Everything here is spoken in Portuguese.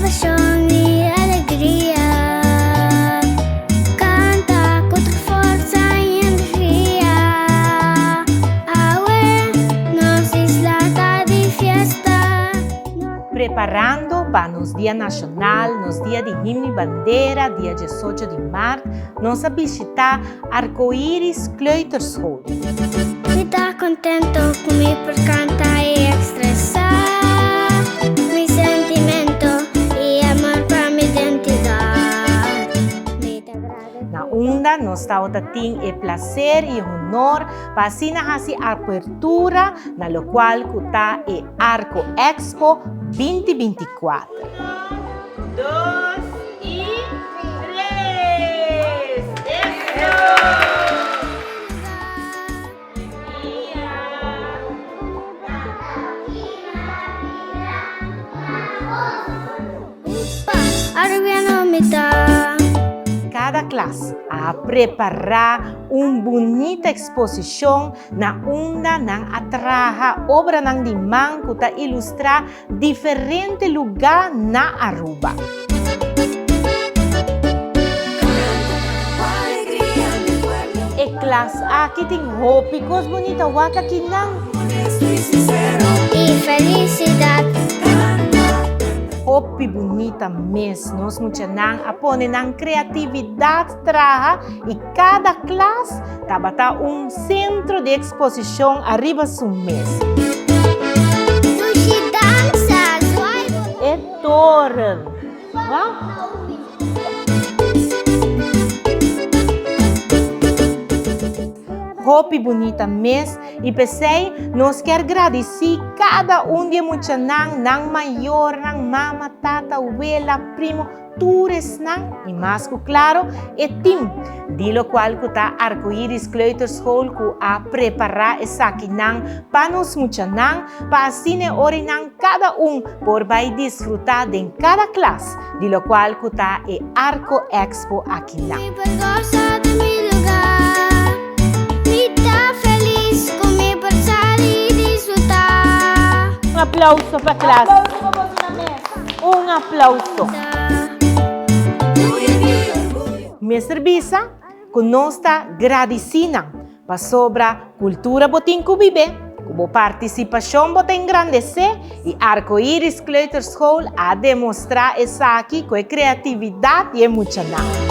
paixão e alegria. Canta com força e energia. Aue, nossa isla está de fiesta. Preparando para nos Dia Nacional, nos Dia de Himno e Bandeira, dia 18 de março, nós vamos visitar Arco-Íris Kleuterschool. Me tá contento comigo por cantar e expressar meu sentimento e amor para minha identidade. Na onda, nós estamos tendo o prazer e o honor para assinar a abertura, na qual está o Arco Expo 2024. 2 e 3! Arviano me dá. Cada classe a preparar uma bonita exposição na onda na atraha obra ng dimang que ta ilustrar diferentes lugares na Aruba. E classe aqui tem roupas bonitas, waka kinang E felicidade. Hopi bonita mesmo, nós muitanang apone ng criatividade traha e cada classe tabata centro de exposição arriba su mês. Sushi dança, suai. E torre. Hopi bonita mesmo e pensei, nós quer agradecer cada de muitanang ng maior, ng mama, tata, abuela, primo, tours nang e mais claro e team di lo qual que ta Arco-Íris Kleuterschool ku a preparar essa aqui nang panos muitanang para assim ori nang cada por vai desfrutar de cada classe di lo qual que ta e Arco Expo aqui nang. Me pergosa de mi lugar. Me tá feliz com me passar e disfrutar. Un applauso per classe. Un applauso. Minha serviço conosco gradecina para sobra cultura botin que vive, como participação botin engrandecer e Arco-Íris Kleuterschool a demonstrar essa aqui com criatividade e emocional.